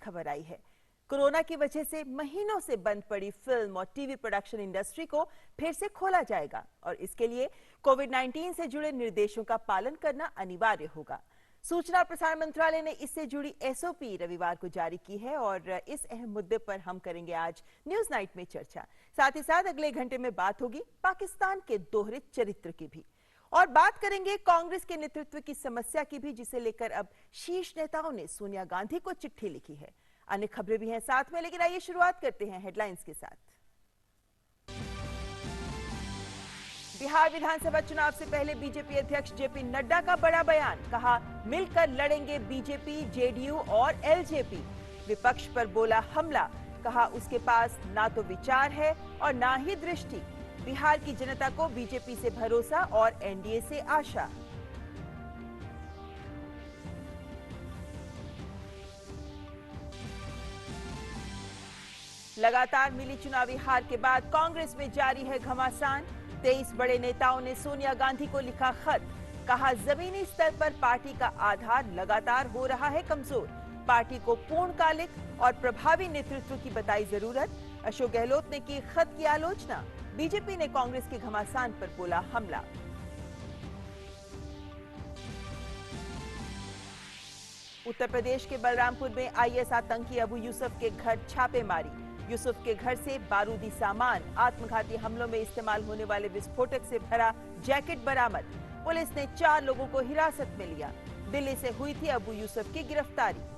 खबर आई है। कोरोना की वजह से महीनों से बंद पड़ी फिल्म और टीवी प्रोडक्शन इंडस्ट्री को फिर से खोला जाएगा और इसके लिए कोविड-19 से जुड़े निर्देशों का पालन करना अनिवार्य होगा। सूचना और प्रसारण मंत्रालय ने इससे जुड़ी एसओपी रविवार को जारी की है और इस अहम मुद्दे पर हम करेंगे आज न्यूज नाइट में चर्चा। साथ ही साथ अगले घंटे में बात होगी पाकिस्तान के दोहरे चरित्र की भी और बात करेंगे कांग्रेस के नेतृत्व की समस्या की भी, जिसे लेकर अब शीर्ष नेताओं ने सोनिया गांधी को चिट्ठी लिखी है। अन्य खबरें भी हैं साथ में, लेकिन आइए शुरुआत करते हैं हेडलाइंस के साथ। बिहार विधानसभा चुनाव से पहले बीजेपी अध्यक्ष जेपी नड्डा का बड़ा बयान, कहा मिलकर लड़ेंगे बीजेपी, जेडीयू और एलजेपी। विपक्ष पर बोला हमला, कहा उसके पास ना तो विचार है और ना ही दृष्टि। बिहार की जनता को बीजेपी से भरोसा और एनडीए से आशा। लगातार मिली चुनावी हार के बाद कांग्रेस में जारी है घमासान। 23 बड़े नेताओं ने सोनिया गांधी को लिखा खत, कहा जमीनी स्तर पर पार्टी का आधार लगातार हो रहा है कमजोर। पार्टी को पूर्णकालिक और प्रभावी नेतृत्व की बताई जरूरत। अशोक गहलोत ने की खत की आलोचना। बीजेपी ने कांग्रेस के घमासान पर बोला हमला। उत्तर प्रदेश के बलरामपुर में आईएस आतंकी अबू यूसुफ के घर छापेमारी। यूसुफ के घर से बारूदी सामान, आत्मघाती हमलों में इस्तेमाल होने वाले विस्फोटक से भरा जैकेट बरामद। पुलिस ने 4 लोगों को हिरासत में लिया। दिल्ली से हुई थी अबू यूसुफ की गिरफ्तारी।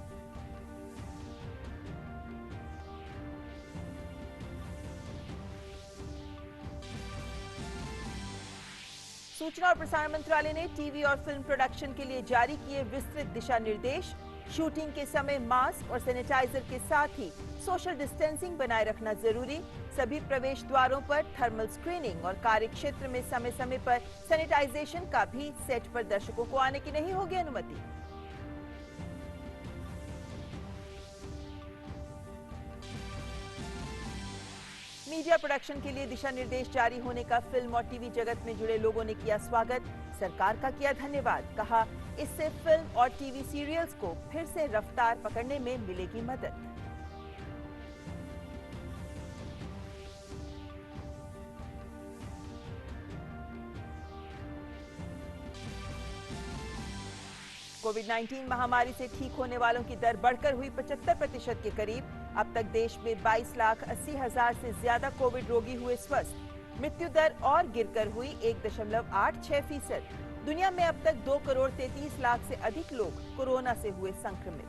सूचना और प्रसारण मंत्रालय ने टीवी और फिल्म प्रोडक्शन के लिए जारी किए विस्तृत दिशा निर्देश। शूटिंग के समय मास्क और सैनिटाइजर के साथ ही सोशल डिस्टेंसिंग बनाए रखना जरूरी। सभी प्रवेश द्वारों पर थर्मल स्क्रीनिंग और कार्य क्षेत्र में समय समय पर सैनिटाइजेशन का भी सेट पर दर्शकों को आने की नहीं होगी अनुमति। मीडिया प्रोडक्शन के लिए दिशा निर्देश जारी होने का फिल्म और टीवी जगत में जुड़े लोगों ने किया स्वागत। सरकार का किया धन्यवाद, कहा इससे फिल्म और टीवी सीरियल्स को फिर से रफ्तार पकड़ने में मिलेगी मदद। कोविड-19 महामारी से ठीक होने वालों की दर बढ़कर हुई 75% के करीब। अब तक देश में 22,80,000 से ज्यादा कोविड रोगी हुए स्वस्थ। मृत्यु दर और गिरकर हुई 1.86%। दुनिया में अब तक 2,33,00,000 से अधिक लोग कोरोना से हुए संक्रमित।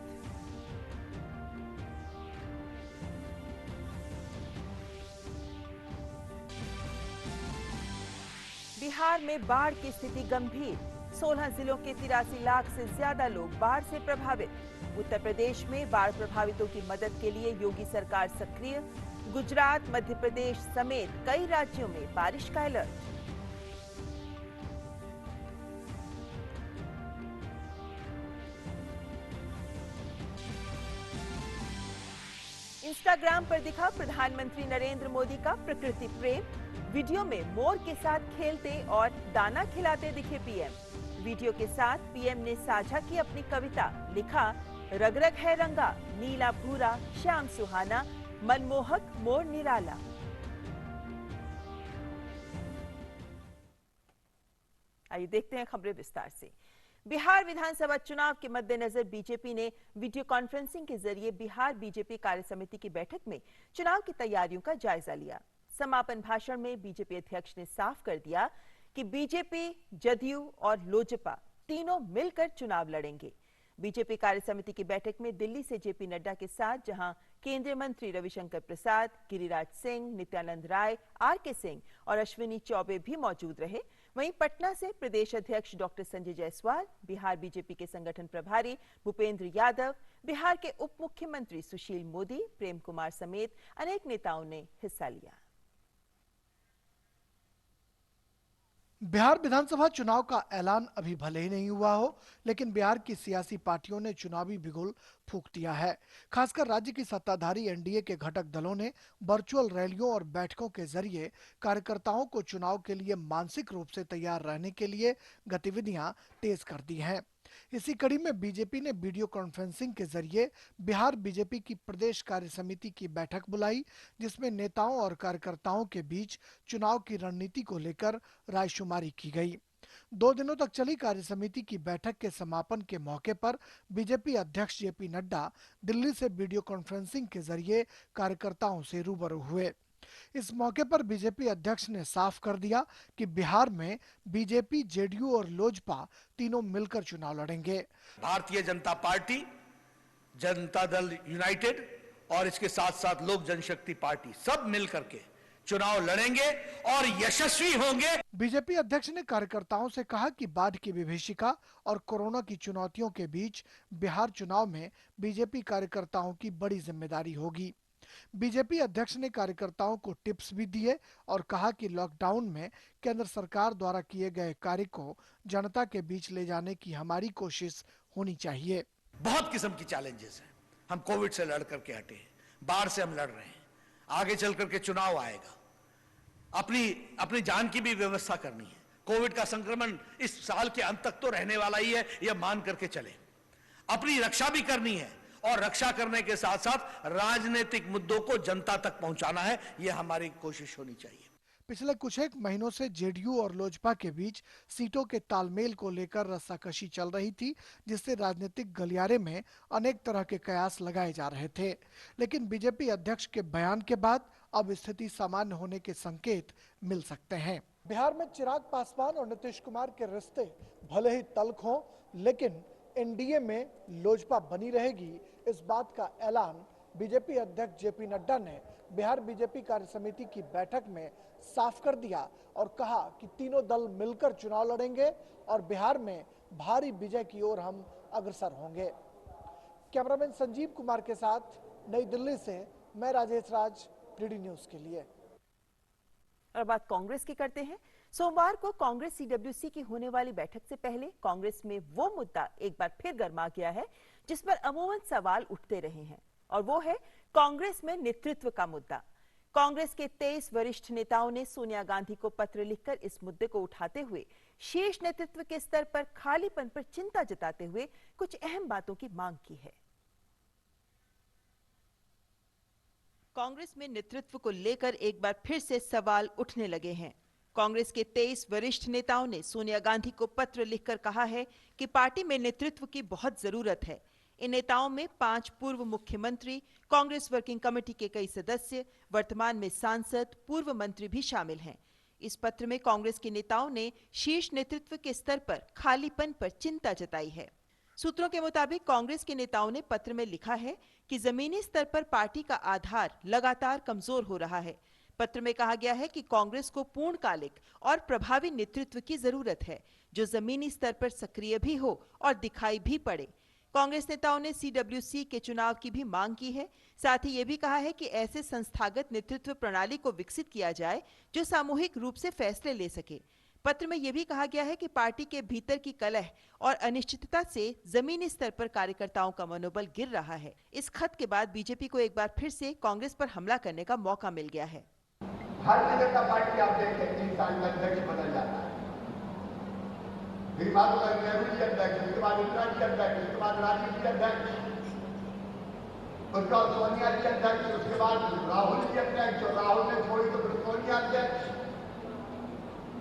बिहार में बाढ़ की स्थिति गंभीर। 16 जिलों के 83 लाख से ज्यादा लोग बाढ़ से प्रभावित। उत्तर प्रदेश में बाढ़ प्रभावितों की मदद के लिए योगी सरकार सक्रिय। गुजरात, मध्य प्रदेश समेत कई राज्यों में बारिश का अलर्ट। इंस्टाग्राम पर दिखा प्रधानमंत्री नरेंद्र मोदी का प्रकृति प्रेम। वीडियो में मोर के साथ खेलते और दाना खिलाते दिखे पीएम। वीडियो के साथ पीएम ने साझा की अपनी कविता, लिखा रग रग है रंगा, नीला भूरा श्याम सुहाना, मनमोहक मोर निराला। आइए देखते हैं खबरें विस्तार से। बिहार विधानसभा चुनाव के मद्देनजर बीजेपी ने वीडियो कॉन्फ्रेंसिंग के जरिए बिहार बीजेपी कार्य समिति की बैठक में चुनाव की तैयारियों का जायजा लिया। समापन भाषण में बीजेपी अध्यक्ष ने साफ कर दिया कि बीजेपी, जदयू और लोजपा तीनों मिलकर चुनाव लड़ेंगे। बीजेपी कार्य समिति की बैठक में दिल्ली से जेपी नड्डा के साथ जहां केंद्रीय मंत्री रविशंकर प्रसाद, गिरिराज सिंह, नित्यानंद राय, आरके सिंह और अश्विनी चौबे भी मौजूद रहे, वहीं पटना से प्रदेश अध्यक्ष डॉक्टर संजय जायसवाल, बिहार बीजेपी के संगठन प्रभारी भूपेंद्र यादव, बिहार के उप मुख्यमंत्री सुशील मोदी, प्रेम कुमार समेत अनेक नेताओं ने हिस्सा लिया। बिहार विधानसभा चुनाव का ऐलान अभी भले ही नहीं हुआ हो, लेकिन बिहार की सियासी पार्टियों ने चुनावी बिगुल फूंक दिया है। खासकर राज्य की सत्ताधारी एनडीए के घटक दलों ने वर्चुअल रैलियों और बैठकों के जरिए कार्यकर्ताओं को चुनाव के लिए मानसिक रूप से तैयार रहने के लिए गतिविधियां तेज कर दी हैं। इसी कड़ी में बीजेपी ने वीडियो कॉन्फ्रेंसिंग के जरिए बिहार बीजेपी की प्रदेश कार्य समिति की बैठक बुलाई, जिसमें नेताओं और कार्यकर्ताओं के बीच चुनाव की रणनीति को लेकर रायशुमारी की गई। 2 दिनों तक चली कार्य समिति की बैठक के समापन के मौके पर बीजेपी अध्यक्ष जेपी नड्डा दिल्ली से वीडियो कॉन्फ्रेंसिंग के जरिए कार्यकर्ताओं से रूबरू हुए। इस मौके पर बीजेपी अध्यक्ष ने साफ कर दिया कि बिहार में बीजेपी, जेडीयू और लोजपा तीनों मिलकर चुनाव लड़ेंगे। भारतीय जनता पार्टी, जनता दल यूनाइटेड और इसके साथ साथ लोक जनशक्ति पार्टी सब मिलकर के चुनाव लड़ेंगे और यशस्वी होंगे। बीजेपी अध्यक्ष ने कार्यकर्ताओं से कहा कि बाढ़ की विभीषिका और कोरोना की चुनौतियों के बीच बिहार चुनाव में बीजेपी कार्यकर्ताओं की बड़ी जिम्मेदारी होगी। बीजेपी अध्यक्ष ने कार्यकर्ताओं को टिप्स भी दिए और कहा कि लॉकडाउन में केंद्र सरकार द्वारा किए गए कार्य को जनता के बीच ले जाने की हमारी कोशिश होनी चाहिए। बहुत किस्म की चैलेंजेस हैं। हम कोविड से लड़ करके हटे हैं, बाढ़ से हम लड़ रहे हैं, आगे चल करके चुनाव आएगा, अपनी जान की भी व्यवस्था करनी है। कोविड का संक्रमण इस साल के अंत तक तो रहने वाला ही है, यह मान करके चले। अपनी रक्षा भी करनी है और रक्षा करने के साथ साथ राजनीतिक मुद्दों को जनता तक पहुंचाना है, यह हमारी कोशिश होनी चाहिए। पिछले कुछ एक महीनों से जेडीयू और लोजपा के बीच सीटों के तालमेल को लेकर रस्साकशी चल रही थी, जिससे राजनीतिक गलियारे में अनेक तरह के कयास लगाए जा रहे थे। लेकिन बीजेपी अध्यक्ष के बयान के बाद अब स्थिति सामान्य होने के संकेत मिल सकते हैं। बिहार में चिराग पासवान और नीतीश कुमार के रिश्ते भले ही तल्ख हों, लेकिन एनडीए में लोजपा बनी रहेगी, इस बात का ऐलान बीजेपी अध्यक्ष जेपी नड्डा ने बिहार बीजेपी कार्य समिति की बैठक में साफ कर दिया और कहा कि तीनों दल मिलकर चुनाव लड़ेंगे और बिहार में भारी विजय की ओर हम अग्रसर होंगे। कैमरामैन संजीव कुमार के साथ नई दिल्ली से मैं राजेश राज, डीडी न्यूज के लिए। और बात कांग्रेस की करते हैं। सोमवार को कांग्रेस सीडब्ल्यूसी की होने वाली बैठक से पहले कांग्रेस में वो मुद्दा एक बार फिर गर्मा गया है जिस पर अमूमन सवाल उठते रहे हैं, और वो है कांग्रेस में नेतृत्व का मुद्दा। कांग्रेस के 23 वरिष्ठ नेताओं ने सोनिया गांधी को पत्र लिखकर इस मुद्दे को उठाते हुए शीर्ष नेतृत्व के स्तर पर खालीपन पर चिंता जताते हुए कुछ अहम बातों की मांग की है। कांग्रेस में नेतृत्व को लेकर एक बार फिर से सवाल उठने लगे हैं। कांग्रेस के 23 वरिष्ठ नेताओं ने सोनिया गांधी को पत्र लिखकर कहा है कि पार्टी में नेतृत्व की बहुत जरूरत है। इन नेताओं में 5 पूर्व मुख्यमंत्री, कांग्रेस वर्किंग कमेटी के कई सदस्य, वर्तमान में सांसद, पूर्व मंत्री भी शामिल हैं। इस पत्र में कांग्रेस के नेताओं ने शीर्ष नेतृत्व के स्तर पर खालीपन पर चिंता जताई है। सूत्रों के मुताबिक कांग्रेस के नेताओं ने पत्र में लिखा है कि जमीनी स्तर पर पार्टी का आधार लगातार कमजोर हो रहा है। पत्र में कहा गया है कि कांग्रेस को पूर्णकालिक और प्रभावी नेतृत्व की जरूरत है, जो जमीनी स्तर पर सक्रिय भी हो और दिखाई भी पड़े। कांग्रेस नेताओं ने सीडब्ल्यूसी के चुनाव की भी मांग की है। साथ ही ये भी कहा है कि ऐसे संस्थागत नेतृत्व प्रणाली को विकसित किया जाए जो सामूहिक रूप से फैसले ले सके। पत्र में यह भी कहा गया है कि पार्टी के भीतर की कलह और अनिश्चितता से जमीनी स्तर पर कार्यकर्ताओं का मनोबल गिर रहा है। इस खत के बाद बीजेपी को एक बार फिर से कांग्रेस पर हमला करने का मौका मिल गया है। भारतीय जनता पार्टी आप देखते हैं 3 साल में अध्यक्ष बदल जाता है, फिर बाद में नेहरू जी अध्यक्ष, उसके बाद इंदिरा जी अध्यक्ष, उसके बाद राजीव जी अध्यक्ष, उसके बाद सोनिया जी अध्यक्ष, उसके बाद राहुल जी अध्यक्ष, और राहुल ने छोड़ी तो फिर सोनिया अध्यक्ष।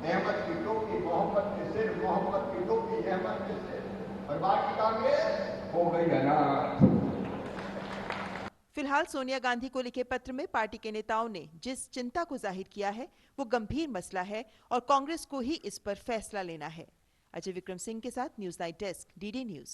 अहमद की टोपी, मोहम्मद के सिर, मोहम्मद की टोपी, अहमद के सिर, और बाकी कांग्रेस हो गई अनाथ। फिलहाल सोनिया गांधी को लिखे पत्र में पार्टी के नेताओं ने जिस चिंता को जाहिर किया है वो गंभीर मसला है और कांग्रेस को ही इस पर फैसला लेना है। अजय विक्रम सिंह के साथ news night desk, DD news.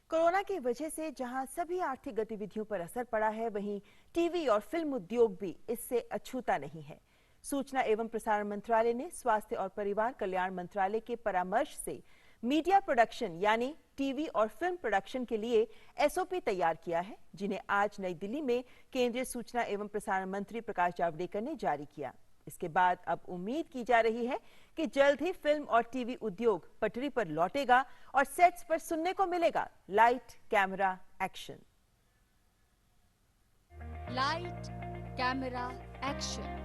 Corona की वजह से जहां सभी आर्थिक गतिविधियों पर असर पड़ा है, वहीं टीवी और फिल्म उद्योग भी इससे अछूता नहीं है। सूचना एवं प्रसारण मंत्रालय ने स्वास्थ्य और परिवार कल्याण मंत्रालय के परामर्श से मीडिया प्रोडक्शन यानी टीवी और फिल्म प्रोडक्शन के लिए एसओपी तैयार किया है, जिन्हें आज नई दिल्ली में केंद्रीय सूचना एवं प्रसारण मंत्री प्रकाश जावड़ेकर ने जारी किया। इसके बाद अब उम्मीद की जा रही है कि जल्द ही फिल्म और टीवी उद्योग पटरी पर लौटेगा और सेट्स पर सुनने को मिलेगा light, camera, action. Light, camera, action.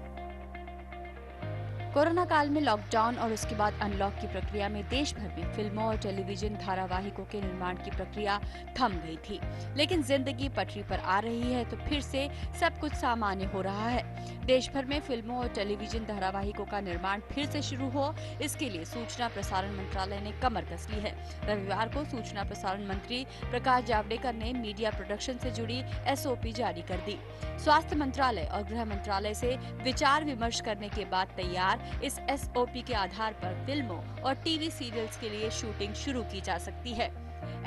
Corona काल में लॉकडाउन और उसके बाद अनलॉक की प्रक्रिया में देश भर में फिल्मों और टेलीविजन धारावाहिकों के निर्माण की प्रक्रिया थम गई थी, लेकिन जिंदगी पटरी पर आ रही है तो फिर से सब कुछ सामान्य हो रहा है। देश भर में फिल्मों और टेलीविजन धारावाहिकों का निर्माण फिर से शुरू हो, इसके लिए सूचना प्रसारण मंत्रालय ने कमर कस ली है। रविवार को सूचना प्रसारण मंत्री प्रकाश जावड़ेकर ने मीडिया प्रोडक्शन से जुड़ी SOP जारी कर दी। स्वास्थ्य मंत्रालय और गृह मंत्रालय से विचार विमर्श करने के बाद तैयार इस SOP के आधार पर फिल्मों और टीवी सीरियल्स के लिए शूटिंग शुरू की जा सकती है।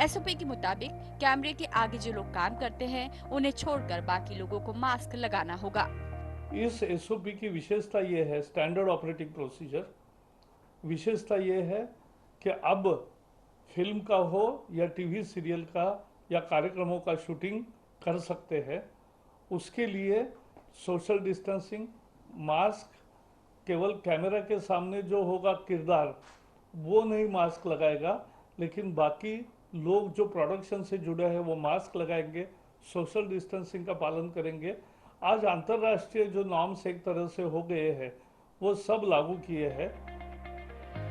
SOP के मुताबिक कैमरे के आगे जो लोग काम करते हैं उन्हें छोड़कर बाकी लोगों को मास्क लगाना होगा। इस SOP की विशेषता ये है, स्टैंडर्ड ऑपरेटिंग प्रोसीजर, विशेषता ये है कि अब फिल्म का हो या टीवी सीरियल का या कार्यक्रमों का शूटिंग कर सकते हैं। उसके लिए सोशल डिस्टेंसिंग, मास्क, केवल कैमरा के सामने जो होगा किरदार वो नहीं मास्क लगाएगा, लेकिन बाकी लोग जो प्रोडक्शन से जुड़े हैं वो मास्क लगाएंगे, सोशल डिस्टेंसिंग का पालन करेंगे। आज अंतर्राष्ट्रीय जो नॉर्म्स एक तरह से हो गए हैं वो सब लागू किए हैं।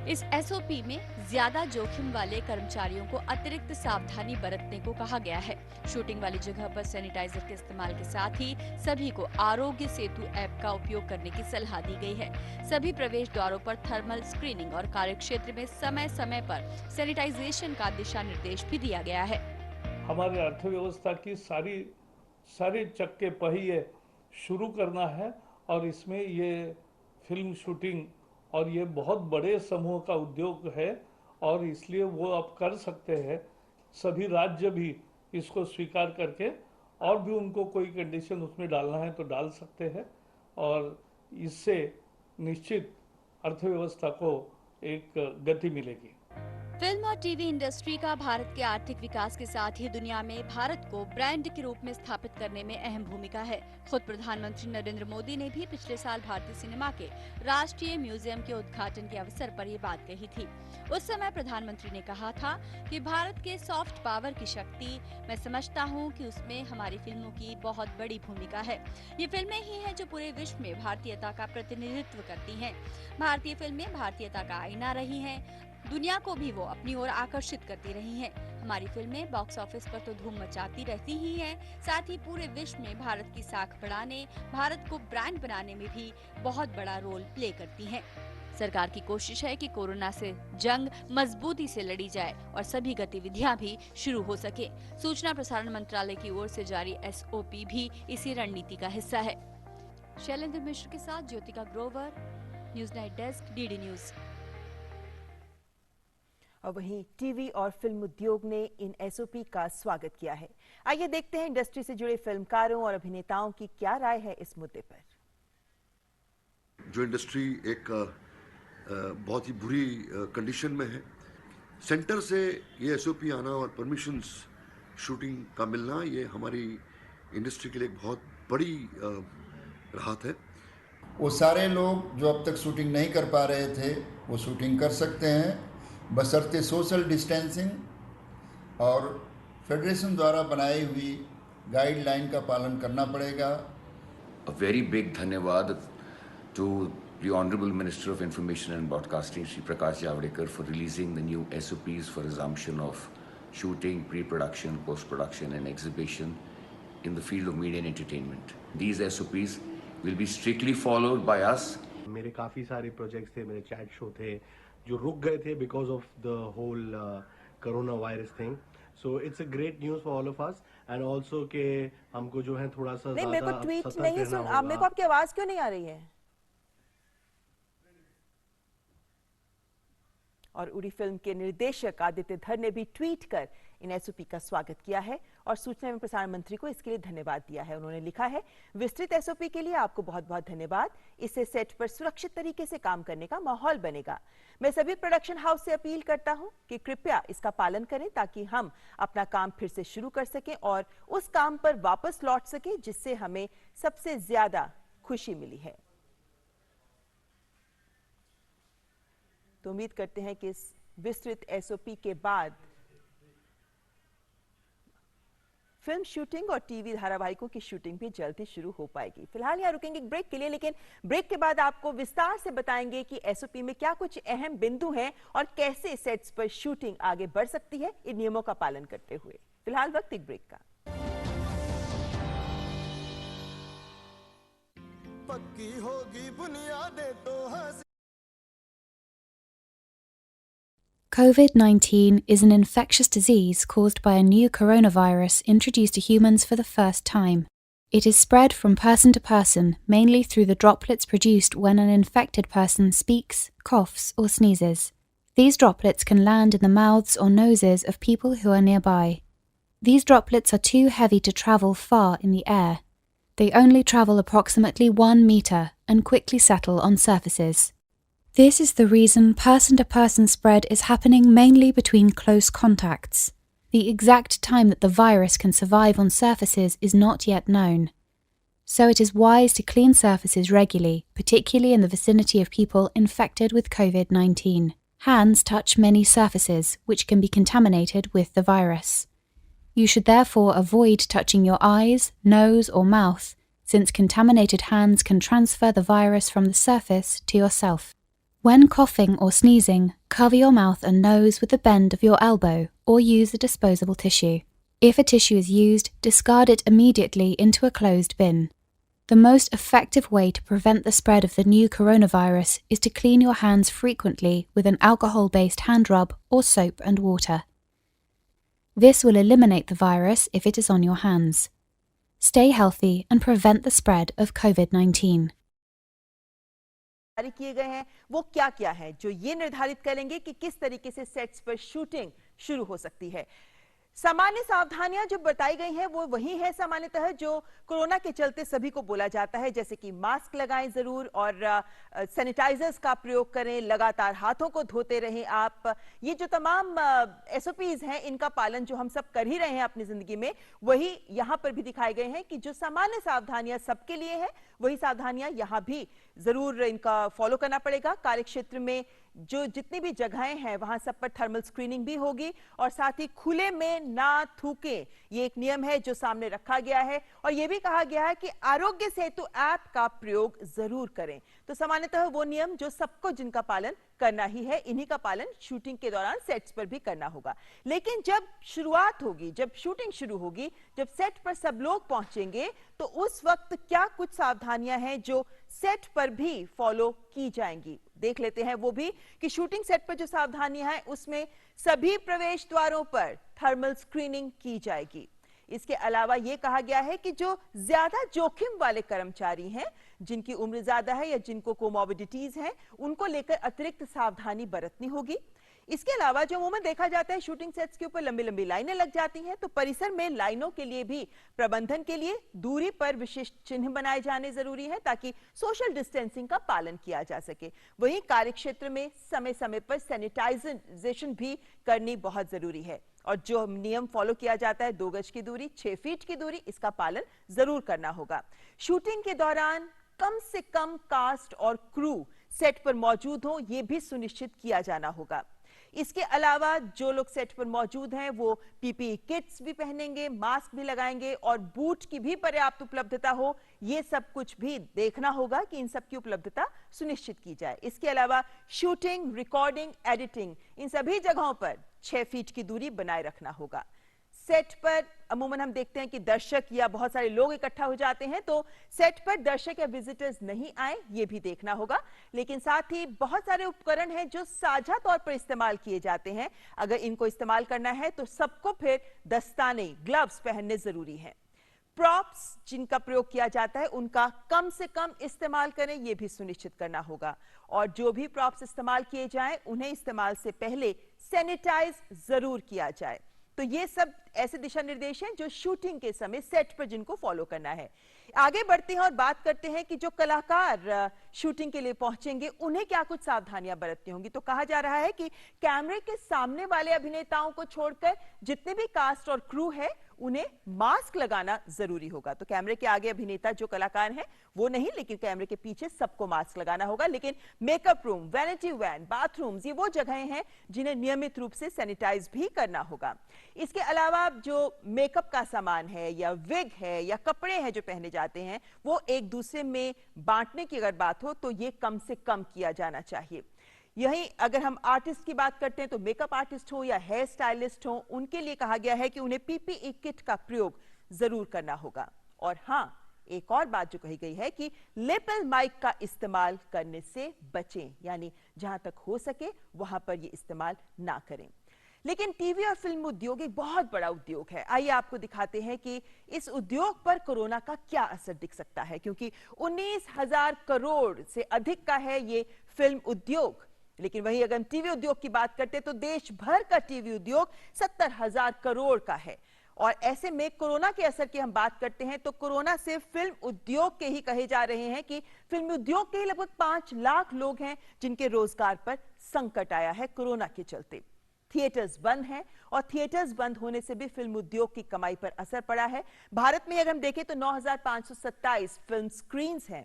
इस SOP में ज्यादा जोखिम वाले कर्मचारियों को अतिरिक्त सावधानी बरतने को कहा गया है। शूटिंग वाली जगह पर सैनिटाइजर के इस्तेमाल के साथ ही सभी को आरोग्य सेतु ऐप का उपयोग करने की सलाह दी गई है। सभी प्रवेश द्वारों पर थर्मल स्क्रीनिंग और कार्यक्षेत्र में समय समय पर सैनिटाइजेशन का दिशा निर्देश भी दिया गया है। हमारे अर्थव्यवस्था की सारी चक्के पहिए शुरू करना है और इसमें ये फिल्म शूटिंग और ये बहुत बड़े समूह का उद्योग है और इसलिए वो अब कर सकते हैं। सभी राज्य भी इसको स्वीकार करके और भी उनको कोई कंडीशन उसमें डालना है तो डाल सकते हैं और इससे निश्चित अर्थव्यवस्था को एक गति मिलेगी। फिल्म और टीवी इंडस्ट्री का भारत के आर्थिक विकास के साथ ही दुनिया में भारत को ब्रांड के रूप में स्थापित करने में अहम भूमिका है। खुद प्रधानमंत्री नरेंद्र मोदी ने भी पिछले साल भारतीय सिनेमा के राष्ट्रीय म्यूजियम के उद्घाटन के अवसर पर ये बात कही थी। उस समय प्रधानमंत्री ने कहा था कि भारत के सॉफ्ट पावर की शक्ति, मैं समझता हूँ कि उसमें हमारी फिल्मों की बहुत बड़ी भूमिका है। ये फिल्में ही हैं जो पूरे विश्व में भारतीयता का प्रतिनिधित्व करती हैं। भारतीय फिल्में भारतीयता का आईना रही हैं, दुनिया को भी वो अपनी ओर आकर्षित करती रही हैं। हमारी फिल्में बॉक्स ऑफिस पर तो धूम मचाती रहती ही हैं, साथ ही पूरे विश्व में भारत की साख बढ़ाने, भारत को ब्रांड बनाने में भी बहुत बड़ा रोल प्ले करती हैं। सरकार की कोशिश है कि कोरोना से जंग मजबूती से लड़ी जाए और सभी गतिविधियां भी शुरू हो सके। सूचना प्रसारण मंत्रालय की ओर से जारी SOP भी इसी रणनीति का हिस्सा है। शैलेंद्र मिश्र के साथ Jyotika Grover, news night desk, DD news. और वहीं टीवी और फिल्म उद्योग ने इन SOP का स्वागत किया है। आइए देखते हैं इंडस्ट्री से जुड़े फिल्मकारों और अभिनेताओं की क्या राय है इस मुद्दे पर। जो इंडस्ट्री एक बहुत ही बुरी कंडीशन में है, सेंटर से ये SOP आना और परमिशंस शूटिंग का मिलना, ये हमारी इंडस्ट्री के लिए एक बहुत बड़ी राहत है। वो सारे लोग जो अब तक शूटिंग नहीं कर पा रहे थे वो शूटिंग कर सकते हैं, बशर्ते सोशल डिस्टेंसिंग और फेडरेशन द्वारा बनाई हुई गाइडलाइन का पालन करना पड़ेगा। A very big धन्यवाद to the Honorable Minister of Information and Broadcasting, Shri Prakash Javadekar, for releasing the new SOPs for resumption of shooting, pre-production, post-production and exhibition in the field of media and entertainment. These SOPs will be strictly followed by us. मेरे काफ़ी सारे projects थे, मेरे chat show थे जो रुक गए थे because of the whole corona virus thing. So it's a great news for all of us and also के हमको जो है थोड़ा सा नहीं, मेरे को ट्वीट नहीं सुन, आप मेरे को आपकी आवाज क्यों नहीं आ रही है? और उड़ी फिल्म के निर्देशक आदित्य धर ने भी ट्वीट कर इन SOP का स्वागत किया है और सूचना एवं प्रसारण मंत्री को इसके लिए धन्यवाद दिया है। उन्होंने लिखा है, विस्तृत SOP के लिए आपको बहुत बहुत धन्यवाद। इससे सेट पर सुरक्षित तरीके से काम करने का माहौल बनेगा। मैं सभी प्रोडक्शन हाउस से अपील करता हूं कि कृपया इसका पालन करें ताकि हम अपना काम फिर से शुरू कर सकें और उस काम पर वापस लौट सकें जिससे हमें सबसे ज्यादा खुशी मिली है। तो उम्मीद करते हैं कि इस विस्तृत SOP के बाद फिल्म शूटिंग और टीवी धारावाहिकों की शूटिंग भी जल्द ही शुरू हो पाएगी। फिलहाल यहाँ रुकेंगे एक ब्रेक के लिए, लेकिन ब्रेक के बाद आपको विस्तार से बताएंगे कि एसओपी में क्या कुछ अहम बिंदु हैं और कैसे सेट्स पर शूटिंग आगे बढ़ सकती है इन नियमों का पालन करते हुए। फिलहाल वक्त एक ब्रेक का। पक्की होगी बुनियादें तो COVID-19 is an infectious disease caused by a new coronavirus introduced to humans for the first time. It is spread from person to person, mainly through the droplets produced when an infected person speaks, coughs, or sneezes. These droplets can land in the mouths or noses of people who are nearby. These droplets are too heavy to travel far in the air. They only travel approximately 1 meter and quickly settle on surfaces. This is the reason person-to-person spread is happening mainly between close contacts. The exact time that the virus can survive on surfaces is not yet known. So it is wise to clean surfaces regularly, particularly in the vicinity of people infected with COVID-19. Hands touch many surfaces, which can be contaminated with the virus. You should therefore avoid touching your eyes, nose, or mouth, since contaminated hands can transfer the virus from the surface to yourself. When coughing or sneezing, cover your mouth and nose with the bend of your elbow or use a disposable tissue. If a tissue is used, discard it immediately into a closed bin. The most effective way to prevent the spread of the new coronavirus is to clean your hands frequently with an alcohol-based hand rub or soap and water. This will eliminate the virus if it is on your hands. Stay healthy and prevent the spread of COVID-19. जारी किए गए हैं वो क्या क्या है जो ये निर्धारित करेंगे कि किस तरीके से सेट्स पर शूटिंग शुरू हो सकती है। सामान्य सावधानियां जो बताई गई हैं वो वही है सामान्यतः जो कोरोना के चलते सभी को बोला जाता है, जैसे कि मास्क लगाएं जरूर और सैनिटाइजर्स का प्रयोग करें, लगातार हाथों को धोते रहें आप। ये जो तमाम एसओपीज हैं इनका पालन जो हम सब कर ही रहे हैं अपनी जिंदगी में, वही यहाँ पर भी दिखाए गए हैं कि जो सामान्य सावधानियां सबके लिए है वही सावधानियां यहाँ भी जरूर इनका फॉलो करना पड़ेगा। कार्यक्षेत्र में जो जितनी भी जगहें हैं वहां सब पर थर्मल स्क्रीनिंग भी होगी और साथ ही खुले में ना थूकें, ये एक नियम है जो सामने रखा गया है और यह भी कहा गया है कि आरोग्य सेतु ऐप का प्रयोग जरूर करें। तो सामान्यतः वो नियम जो सबको जिनका पालन करना ही है, इन्हीं का पालन शूटिंग के दौरान सेट्स पर भी करना होगा। लेकिन जब शुरुआत होगी, जब शूटिंग शुरू होगी, जब सेट पर सब लोग पहुंचेंगे तो उस वक्त क्या कुछ सावधानियां हैं जो सेट पर भी फॉलो की जाएंगी, देख लेते हैं वो भी कि शूटिंग सेट पर जो सावधानियां हैं उसमें सभी प्रवेश द्वारों पर थर्मल स्क्रीनिंग की जाएगी। इसके अलावा यह कहा गया है कि जो ज्यादा जोखिम वाले कर्मचारी हैं, जिनकी उम्र ज्यादा है या जिनको कोमॉर्बिडिटीज हैं, उनको लेकर अतिरिक्त सावधानी बरतनी होगी। इसके अलावा जो अमूमन देखा जाता है शूटिंग सेट्स के ऊपर लंबी लंबी लाइनें लग जाती हैं, तो परिसर में लाइनों के लिए भी प्रबंधन के लिए दूरी पर विशिष्ट चिन्ह बनाए जाने जरूरी है ताकि सोशल डिस्टेंसिंग का पालन किया जा सके। वहीं कार्यक्षेत्र में समय समय पर सैनिटाइजेशन भी करनी बहुत जरूरी है और जो नियम फॉलो किया जाता है 2 गज की दूरी, 6 फीट की दूरी, इसका पालन जरूर करना होगा। शूटिंग के दौरान कम से कम कास्ट और क्रू सेट पर मौजूद हो, यह भी सुनिश्चित किया जाना होगा। इसके अलावा जो लोग सेट पर मौजूद हैं वो पीपीई किट्स भी पहनेंगे, मास्क भी लगाएंगे और बूट की भी पर्याप्त उपलब्धता हो, ये सब कुछ भी देखना होगा कि इन सब की उपलब्धता सुनिश्चित की जाए। इसके अलावा शूटिंग, रिकॉर्डिंग, एडिटिंग, इन सभी जगहों पर 6 फीट की दूरी बनाए रखना होगा। सेट पर अमूमन हम देखते हैं कि दर्शक या बहुत सारे लोग इकट्ठा हो जाते हैं, तो सेट पर दर्शक या विजिटर्स नहीं आए, ये भी देखना होगा। लेकिन साथ ही बहुत सारे उपकरण हैं जो साझा तौर पर इस्तेमाल किए जाते हैं, अगर इनको इस्तेमाल करना है तो सबको फिर दस्ताने, ग्लव्स पहनने जरूरी है। प्रॉप्स जिनका प्रयोग किया जाता है उनका कम से कम इस्तेमाल करें, यह भी सुनिश्चित करना होगा और जो भी प्रॉप्स इस्तेमाल किए जाएं उन्हें इस्तेमाल से पहले सैनिटाइज जरूर किया जाए। तो ये सब ऐसे दिशा निर्देश हैं जो शूटिंग के समय सेट पर जिनको फॉलो करना है। आगे बढ़ते हैं और बात करते हैं कि जो कलाकार शूटिंग के लिए पहुंचेंगे उन्हें क्या कुछ सावधानियां बरतनी होंगी। तो कहा जा रहा है कि कैमरे के सामने वाले अभिनेताओं को छोड़कर जितने भी कास्ट और क्रू है उन्हें मास्क लगाना जरूरी होगा। तो कैमरे के आगे अभिनेता जो कलाकार हैं वो नहीं, लेकिन कैमरे के पीछे सबको मास्क लगाना होगा। लेकिन makeup room, vanity van, bathrooms, ये वो जगहें हैं जिन्हें नियमित रूप से सैनिटाइज भी करना होगा। इसके अलावा अलावा जो मेकअप का सामान है या विग है या कपड़े हैं जो पहने जाते हैं, वो एक दूसरे में बांटने की अगर बात हो तो ये कम से कम किया जाना चाहिए। यहीं अगर हम आर्टिस्ट की बात करते हैं तो मेकअप आर्टिस्ट हो या हेयर स्टाइलिस्ट हो, उनके लिए कहा गया है कि उन्हें पीपीई किट का प्रयोग जरूर करना होगा। और हाँ, एक और बात जो कही गई है कि लेपल माइक का इस्तेमाल करने से बचें, यानी जहां तक हो सके वहां पर ये इस्तेमाल ना करें। लेकिन टीवी और फिल्म उद्योग एक बहुत बड़ा उद्योग है। आइए आपको दिखाते हैं कि इस उद्योग पर कोरोना का क्या असर दिख सकता है, क्योंकि 19,000 करोड़ से अधिक का है ये फिल्म उद्योग। लेकिन वहीं अगर हम टीवी उद्योग की बात करते हैं तो देश भर का टीवी उद्योग 70,000 करोड़ का है। और ऐसे में कोरोना के असर की हम बात करते हैं तो कोरोना से फिल्म उद्योग के ही कहे जा रहे हैं कि फिल्म उद्योग के ही लगभग 5 लाख लोग हैं जिनके रोजगार पर संकट आया है कोरोना के चलते। थिएटर्स बंद हैं और थिएटर्स बंद होने से भी फिल्म उद्योग की कमाई पर असर पड़ा है। भारत में अगर हम देखें तो 9,527 फिल्म स्क्रीन्स हैं।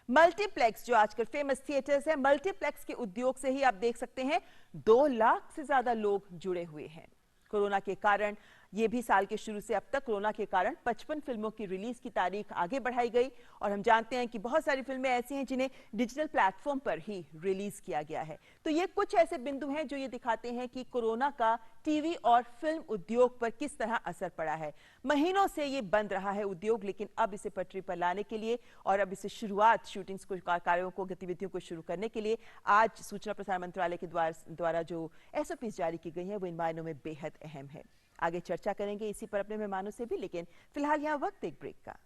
मल्टीप्लेक्स जो आजकल फेमस थिएटर्स हैं, मल्टीप्लेक्स के उद्योग से ही आप देख सकते हैं 2 लाख से ज्यादा लोग जुड़े हुए हैं। कोरोना के कारण ये भी साल के शुरू से अब तक कोरोना के कारण 55 फिल्मों की रिलीज की तारीख आगे बढ़ाई गई और हम जानते हैं कि बहुत सारी फिल्में ऐसी हैं जिन्हें डिजिटल प्लेटफॉर्म पर ही रिलीज किया गया है। तो ये कुछ ऐसे बिंदु हैं जो ये दिखाते हैं कि कोरोना का टीवी और फिल्म उद्योग पर किस तरह असर पड़ा है। महीनों से ये बंद रहा है उद्योग, लेकिन अब इसे पटरी पर लाने के लिए और अब इसे शुरुआत शूटिंग्स को, कार्यों को, गतिविधियों को शुरू करने के लिए आज सूचना प्रसारण मंत्रालय के द्वारा जो SOPs जारी की गई है वो इन मायनों में बेहद अहम है। आगे चर्चा करेंगे इसी पर अपने मेहमानों से भी, लेकिन फिलहाल यहाँ वक्त एक ब्रेक का।